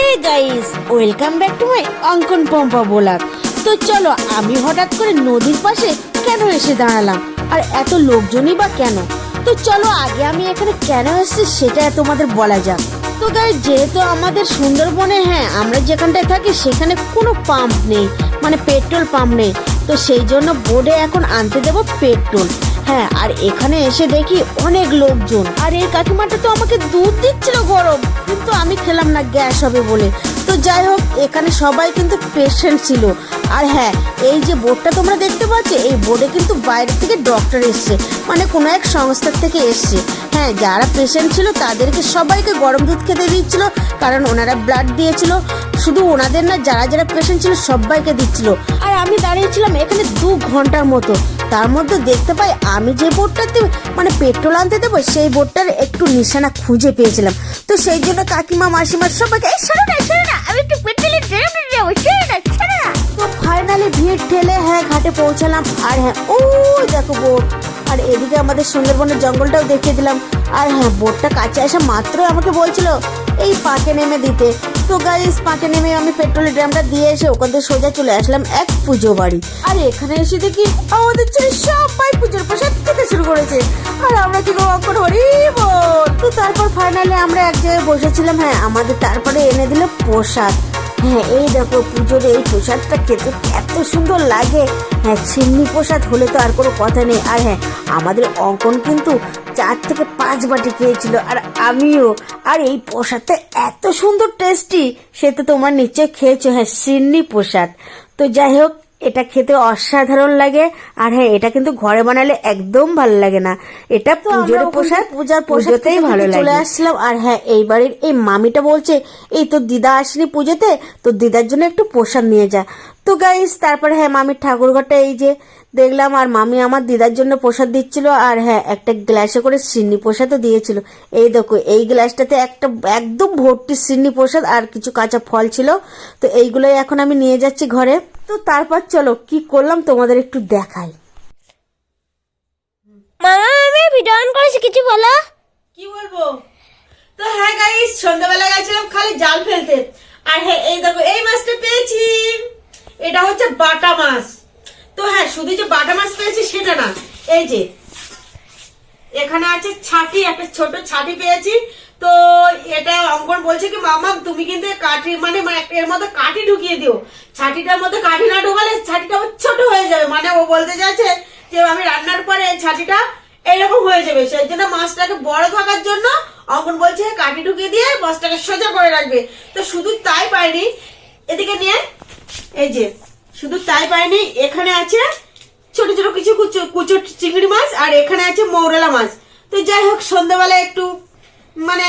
Hey guys, welcome back to my অঙ্কন Pompa blog. তো চলো, আমি হঠাৎ করে নদীর পাশে কেন এসে দাঁড়ালাম আর এত লোকজনই বা কেন? তো চলো আগে আমি এখানে কেন এসেছি সেটা তোমাদের বলা যাক। তো গাইস, যেহেতু আমাদের সুন্দরবনে আমরা যেখানটায় থাকি সেখানে কোনো পাম্প নেই, মানে পেট্রোল পাম্প নেই। তো সেই জন্য বোর্ডে এখন আনতে দেবো পেট্রোল। আর এখানে এসে দেখি অনেক লোকজন, আর এই কাকিমাটা তো আমাকে দুধ দিচ্ছিল গরম, কিন্তু আমি খেলাম না গ্যাস হবে বলে। তো যাই হোক, এখানে সবাই কিন্তু পেশেন্ট ছিল। আর এই যে বোর্ডটা তোমরা দেখতে পাচ্ছ, এই বোর্ডে কিন্তু বাইরে থেকে ডক্টর এসছে, মানে কোনো এক সংস্থার থেকে এসছে। যারা পেশেন্ট ছিল তাদেরকে সবাইকে গরম দুধ খেতে দিচ্ছিল, কারণ ওনারা ব্লাড দিয়েছিল। শুধু ওনাদের না, যারা যারা পেশেন্ট ছিল সবাইকে দিচ্ছিল। আর আমি দাঁড়িয়েছিলাম এখানে 2 ঘন্টার মতো। তার মধ্যে দেখতে পাই আমি যে বোর্ডটাতে মানে পেট্রোল আনতে দেবো, সেই বোর্ডটার একটু নিশানা খুঁজে পেয়েছিলাম। তো সেই জন্য কাকিমা মাসিমা সবাইকে আমি একটু পেট্রোলের ড্রামে যাবো, তো ফাইনালি ভিড় ঠেলে ঘাটে পৌঁছালাম। আর ও দেখো বোট, আর এদিকে আমাদের সুন্দরবনের জঙ্গলটাও দেখিয়ে দিলাম। আর বোটটা কাছে আসা মাত্রই আমাকে বলছিল এই পাকে নেমে দিতে। তো গাইস, পাকে নেমে আমি পেট্রোলের ড্রামটা দিয়ে এসে ওখান থেকে সোজা চলে আসলাম এক পুজো বাড়ি। আর এখানে এসে দেখি আমাদের ছেলে সবাই পুজোর প্রসাদ খেতে শুরু করেছে। আর আমরা কি অঙ্কন হরি বল। তো তারপর ফাইনালি আমরা এক জায়গায় বসেছিলাম। আমাদের তারপরে এনে দিল প্রসাদ। এই দেখো, পুজোর এই প্রসাদটা খেতে এত সুন্দর লাগে। চিন্নি প্রসাদ হলে তো আর কোনো কথা নেই। আর আমাদের অঙ্কন কিন্তু 4 থেকে 5 বাটি খেয়েছিল, আর আমিও। আর এই প্রসাদটা এত সুন্দর টেস্টি, সে তো তোমার নিচে খেয়েছো। চিন্নি প্রসাদ। তো যাই হোক, এটা খেতে অসাধারণ লাগে। আর এটা কিন্তু ঘরে বানালে একদম ভালো লাগে না। এটা পুজোর প্রসাদ, পূজার প্রসাদতেই ভালো লাগে। চলে আসলাম। আর এই বাড়ির এই মামিটা বলছে এই তো দিদা আসেনি পুজোতে, তো দিদার জন্য একটু প্রসাদ নিয়ে যা। তো গাইস, তারপর মামির ঠাকুরঘরটা এই যে দেখলাম, আর মামি আমার দিদার জন্য প্রসাদ দিচ্ছিল। আর একটা গ্লাসে করে সিন্নি প্রসাদও দিয়েছিল। এই দেখো, এই গ্লাসটাতে একটা একদম ভর্তি সিন্নি প্রসাদ আর কিছু কাঁচা ফল ছিল। তো এইগুলোই এখন আমি নিয়ে যাচ্ছি ঘরে। তো তারপর চলো কি করলাম তোমাদের একটু দেখাই। মামা, আমি ভিডিও অন করেছি, কিছু বলো। কি বলবো? তো গাইস, সন্ধ্যাবেলা গেছিলাম খালি জাল ফেলতে। আর এই দেখো, এই মাছটা পেয়েছি। এটা হচ্ছে বাটা মাছ। তো শুধু যে বাটা মাছ পেয়েছি সেটা না, এই যে এখানে আছে ছাটি, একটা ছোট ছাটি পেয়েছি। তো এটা অঙ্কন বলছে কি মামা তুমি কিন্তু কাঠি মানে এর মধ্যে কাঠি ঢুকিয়ে দিও। ছাটিটার মধ্যে কাঠি না ঢোকালে ছাটিটা ছোট হয়ে যাবে। মানে ও বলতে যাচ্ছে যে আমি রান্নার পরে ছাটিটা এইরকম হয়ে যাবে, সেই জন্য মাছটাকে বড় থাকার জন্য অঙ্কন বলছে কাঠি ঢুকিয়ে দিয়ে মাছটাকে সোজা করে রাখবে। তো শুধু তাই পাইনি, এদিকে নিয়ে এই যে শুধু তাই পাইনি, এখানে আছে ছোট ছোট কিছু কুচো চিংড়ি মাছ, আর এখানে আছে মৌরলা মাছ। তো যাই হোক, সন্ধ্যাবেলা একটু মানে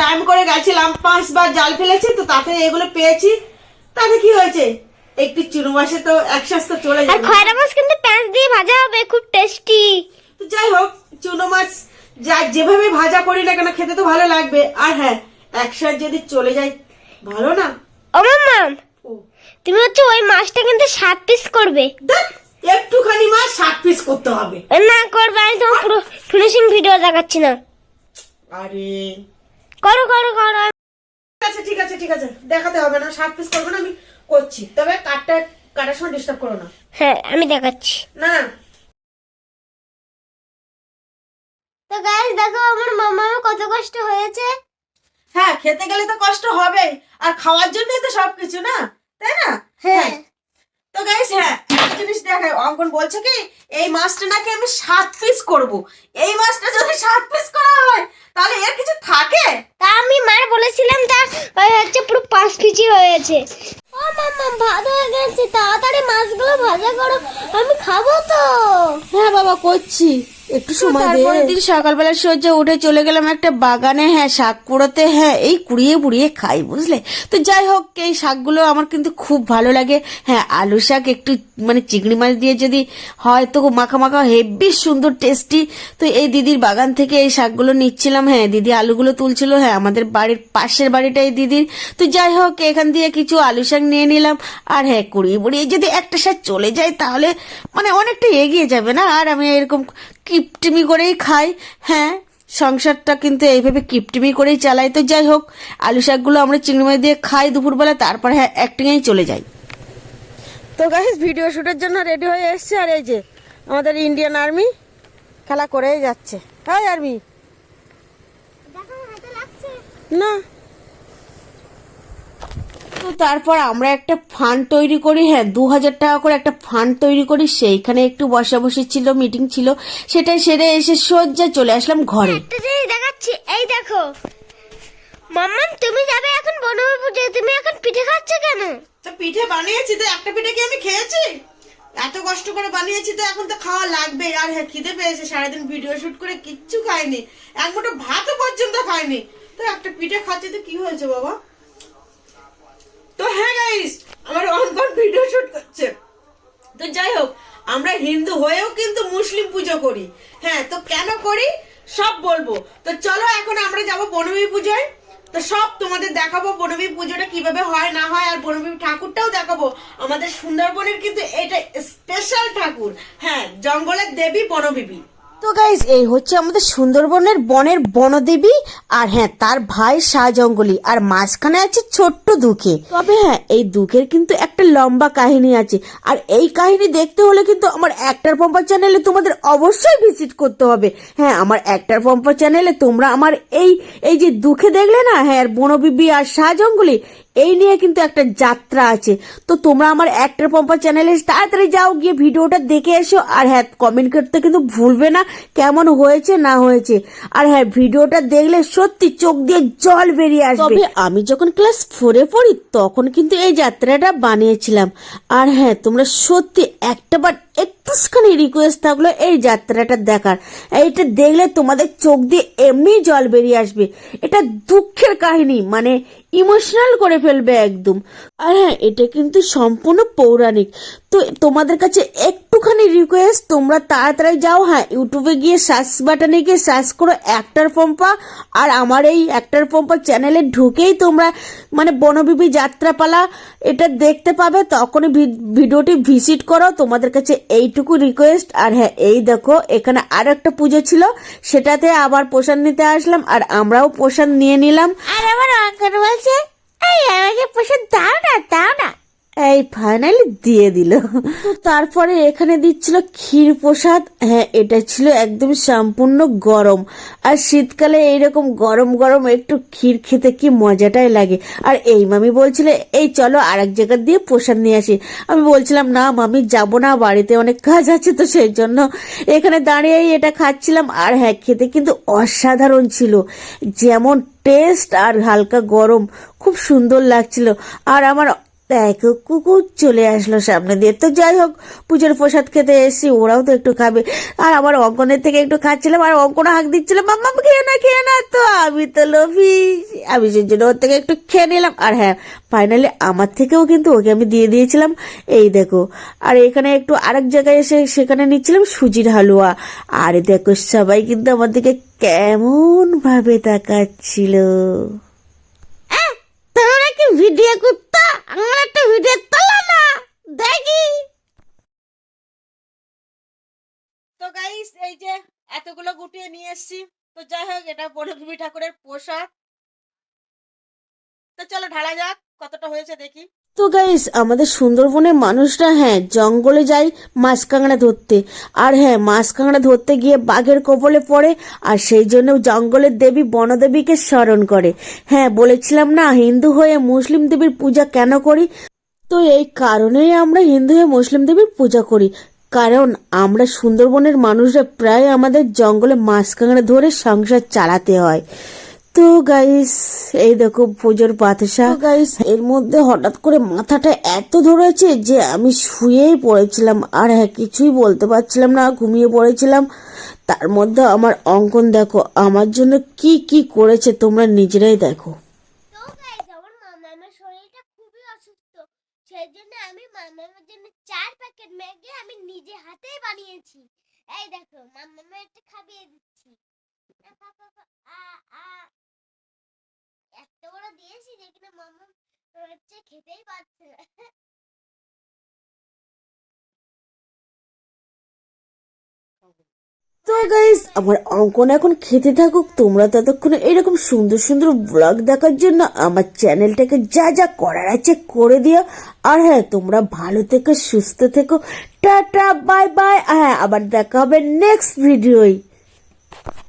টাইম করে গেছিলাম, 5 বার জাল ফেলেছি। তো তাতে এগুলো পেয়েছি। তাতে কি হয়েছে, একটু চুনো মাছে তো একসাথে তো চলে যাবে। আর খয়রা মাছ কিন্তু পেঁয়াজ দিয়ে ভাজা হবে, খুব টেস্টি। তো যাই হোক, চুনো মাছ যা যেভাবে ভাজা করি না কেন খেতে তো ভালো লাগবে। আর একসাথে যদি চলে যায় ভালো না। ও মামা, তুমি হচ্ছে ওই মাছটা কিন্তু 7 পিস করবে। একটুখানি মাছ 7 পিস করতে হবে না করবে, আমি তোমার পুরো ফিনিশিং ভিডিও দেখাচ্ছি না। আরে করো করো করো। ঠিক আছে দেখাতে হবে না, 7 পিস করবে না, আমি করছি। তবে কাটার সময় ডিস্টার্ব করো না। আমি দেখাচ্ছি না। তো গাইস দেখো, আমার মামা কত কষ্ট হয়েছে। খেতে গেলে তো কষ্ট হবেই, আর খাওয়ার জন্যই তো সবকিছু, না তাই না? তো গাইস, একটা জিনিস দেখাই, অঙ্কন বলছে কি এই মাছটা নাকি আমি 7 পিস করব। এই মাছটা যদি 7 পিস করা হয় তাহলে এর কিছু থাকে? তা আমি মার বলেছিলাম, তা হচ্ছে পুরো 5 পিসই হয়েছে। ও মামা, ভাত হয়ে গেছে, তাড়াতাড়ি মাছগুলো ভাজা করো, আমি খাবো তো। বাবা, করছি, একটু সময় দে। তারপরের দিন সকালবেলা সূর্য উঠে চলে গেলাম একটা বাগানে শাক কুড়োতে। এই কুড়িয়ে বুড়িয়ে খাই, বুঝলে। তো যাই হোক, এই শাকগুলো আমার কিন্তু খুব ভালো লাগে। আলু শাক একটু মানে চিংড়ি মাছ দিয়ে যদি হয় তো মাখা মাখা হেভি সুন্দর টেস্টি। তো এই দিদির বাগান থেকে এই শাকগুলো নিচ্ছিলাম। দিদি আলুগুলো তুলছিল। আমাদের বাড়ির পাশের বাড়িটাই দিদির। তো যাই হোক, এখান দিয়ে কিছু আলু শাক নিয়ে নিলাম। আর কুড়িয়ে বুড়িয়ে যদি একটা শাক চলে যায় তাহলে মানে অনেকটা এগিয়ে যাবে না। আর আমি এরকম কিপটিমি করেই খাই। সংসারটা কিন্তু এইভাবে কিপটিমি করেই চালাই। তো যাই হোক, আলু শাকগুলো আমরা চিংড়ি মাছ দিয়ে খাই দুপুরবেলা, তারপরে হ্যাঁ অ্যাক্টিংয়েই চলে যাই। তো গাইস ভিডিও শুটের জন্য রেডি হয়ে এসছে, আর এই যে আমাদের ইন্ডিয়ান আর্মি খেলা করেই যাচ্ছে। হাই আর্মি না। তো তারপর আমরা একটা ফান্ড তৈরি করি, হ্যাঁ 2000 টাকা করে একটা ফান্ড তৈরি করি। সেইখানে একটু বসে ছিল, মিটিং ছিল, সেটাই সেরে এসে সোজা চলে আসলাম ঘরে। একটা জিনিস দেখাচ্ছি, এই দেখো মাম্মাম, তুমি যাবে এখন বনভূমি পুজোয়, তুমি এখন পিঠে খাচ্ছ কেন? তো পিঠে বানিয়েছি, তো একটা পিঠে কি আমি খেয়েছি? এত কষ্ট করে বানিয়েছি তো এখন তো খাওয়া লাগবে। আর হ্যাঁ খিদে পেয়েছে, সারাদিন ভিডিও শুট করে কিচ্ছু খাইনি, এক মুঠো ভাতও পর্যন্ত খাইনি, তো একটা পিঠে খাচ্ছি তো কি হয়েছে বাবা। তো হ্যাঁ গাইস, আমার অঙ্কন ভিডিও শুট করছে। তো যাই হোক, আমরা হিন্দু হয়েও কিন্তু মুসলিম পুজো করি। হ্যাঁ, তো কেন করি সব বলবো। তো চলো এখন আমরা যাব বনভূমি পুজোয়। তো সব তোমাদের দেখাবো বনভূমি পুজোটা কিভাবে হয় না হয়, আর বনভূমি ঠাকুরটাও দেখাবো। আমাদের সুন্দরবনের কিন্তু এটা স্পেশাল ঠাকুর, হ্যাঁ জঙ্গলের দেবী বনবিবি। তো গাইস, এই হচ্ছে আমাদের সুন্দরবনের বনের বনদেবী, আর হ্যাঁ তার ভাই শাহজঙ্গলি, আর মাঝখানে আছে ছোট্ট দুঃখে। তবে হ্যাঁ এই দুঃখের কিন্তু একটা লম্বা কাহিনী আছে, আর এই কাহিনী দেখতে হলে কিন্তু আমার অ্যাক্টর পম্পা চ্যানেলে তোমাদের অবশ্যই ভিজিট করতে হবে। হ্যাঁ, আমার অ্যাক্টর পম্পা চ্যানেলে তোমরা আমার এই যে দুঃখে দেখলে না, হ্যাঁ আর বনবিবি আর শাহজঙ্গলি, এই নিয়ে কিন্তু একটা যাত্রা আছে। তো তোমরা আমার অ্যাক্টর পম্পা চ্যানেলে তাড়াতাড়ি যাও, গিয়ে ভিডিওটা দেখে এসো। আর হ্যাঁ কমেন্ট করতে কিন্তু ভুলবে না কেমন হয়েছে না হয়েছে। আর হ্যাঁ ভিডিওটা দেখলে সত্যি চোখ দিয়ে জল বেরিয়ে আসবে। তবে আমি যখন ক্লাস 4-এ পড়ি তখন কিন্তু এই যাত্রাটা বানিয়েছিলাম। আর হ্যাঁ তোমরা সত্যি একটাবার একটুখানি রিকোয়েস্ট থাকলো এই যাত্রাটা দেখার। এইটা দেখলে তোমাদের চোখ দিয়ে এমনি জল বেরিয়ে আসবে। এটা দুঃখের কাহিনী, মানে ইমোশনাল করে ফেলবে একদম। আর হ্যাঁ এটা কিন্তু সম্পূর্ণ পৌরাণিক। তো তোমাদের কাছে একটুখানি রিকোয়েস্ট, তোমরা তাড়াতাড়ি যাও, হ্যাঁ ইউটিউবে গিয়ে সার্চ বাটনে গিয়ে সার্চ করো অ্যাক্টর পম্পা, আর আমার এই অ্যাক্টর পম্পা চ্যানেলে ঢুকেই তোমরা মানে বনবিবি যাত্রাপালা এটা দেখতে পাবে। তখনই ভিডিওটি ভিজিট করো, তোমাদের কাছে এইটুকু রিকোয়েস্ট। আর হ্যাঁ এই দেখো এখানে আর একটা পুজো ছিল, সেটাতে আবার প্রসাদ নিতে আসলাম, আর আমরাও প্রসাদ নিয়ে নিলাম। আর আমার আঙ্কেল বলছে এই আমাকে প্রসাদ দাও না দাও না, এই ফাইনালি দিয়ে দিল। তো তারপরে এখানে দিচ্ছিল ক্ষীর প্রসাদ। হ্যাঁ এটা ছিল একদম সম্পূর্ণ গরম, আর শীতকালে এইরকম গরম গরম একটু ক্ষীর খেতে কি মজাটাই লাগে। আর এই মামি বলছিল এই চলো আরেক জায়গা দিয়ে প্রসাদ নিয়ে আসি। আমি বলছিলাম না মামি যাবো না, বাড়িতে অনেক কাজ আছে, তো সেই জন্য এখানে দাঁড়িয়েই এটা খাচ্ছিলাম। আর হ্যাঁ খেতে কিন্তু অসাধারণ ছিল, যেমন টেস্ট আর হালকা গরম, খুব সুন্দর লাগছিল। আর আমার দেখো কুকুর চলে আসলো সামনে দিয়ে। তো যাই হোক, পুজোর প্রসাদ খেতে এসেছি, ওরাও তো একটু খাবে। আর আমার অঙ্কনের থেকে একটু খাচ্ছিলাম, আর অঙ্কন হাঁক দিচ্ছিল মাম্মা খেয়ে না খেয়ে না। তো আমি তো লোভী, আমি সেই জন্য ওর থেকে একটু খেয়ে নিলাম। আর হ্যাঁ ফাইনালি আমার থেকেও কিন্তু ওকে আমি দিয়ে দিয়েছিলাম, এই দেখো। আর এখানে একটু আরেক জায়গায় এসে সেখানে নিচ্ছিলাম সুজির হালুয়া। আর দেখো সবাই কিন্তু আমার দিকে কেমন ভাবে তাকাচ্ছিল। তোমরা কি ভিডিও করতে, আমার একটা ভিডিও তোলা না দেখি। তো গাইস এই যে এতগুলো গুটিয়ে নিয়ে এসেছি। তো যাই হোক এটা বনভূমি ঠাকুরের প্রসাদ। তো চলো ঢালা যাক কতটা হয়েছে দেখি। তো গাইস আমাদের সুন্দরবনের মানুষরা হ্যাঁ জঙ্গলে যায় মাছ কাঁকড়া ধরতে। আর হ্যাঁ মাছ কাঁকড়া ধরতে গিয়ে বাঘের কবলে পড়ে, আর সেই জন্য জঙ্গলের দেবী বনদেবীকে স্মরণ করে। হ্যাঁ বলেছিলাম না হিন্দু হয়ে মুসলিম দেবীর পূজা কেন করি। তো এই কারণেই আমরা হিন্দু হয়ে মুসলিম দেবীর পূজা করি, কারণ আমরা সুন্দরবনের মানুষরা প্রায় আমাদের জঙ্গলে মাছ কাঁকড়া ধরে সংসার চালাতে হয়। তো গাইস এই দেখো পুজোর বাতাসা। গাইস এর মধ্যে হঠাৎ করে মাথাটা এত ধরেছে যে আমি শুয়েই পড়েছিলাম, আর হ্যাঁ কিছুই বলতে পারছিলাম না, ঘুমিয়ে পড়েছিলাম। তার মধ্যে আমার অঙ্কন দেখো আমার জন্য কি কি করেছে, তোমরা নিজেরাই দেখো। তো গাইস আমার মামার শরীরটা খুবই অসুস্থ, সেই জন্য আমি মামার জন্য 4 প্যাকেট ম্যাগি আমি নিজে হাতেই বানিয়েছি। এই দেখো মামাকে একটা খাইয়ে দিচ্ছি। এত বড় দিয়েছি যে কিনা মামা হচ্ছে খেতেই পারছে না। তো তো গাইস আমার অঙ্কন এখন খেতে থাকুক, তোমরা ততক্ষণে এরকম সুন্দর সুন্দর ব্লগ দেখার জন্য আমার চ্যানেলটাকে যা যা করার আছে করে দিও। আর হ্যাঁ, তোমরা ভালো থেকো, সুস্থ থেকো, টাটা বাই বাই। হ্যাঁ, আবার দেখা হবে নেক্সট ভিডিওয়।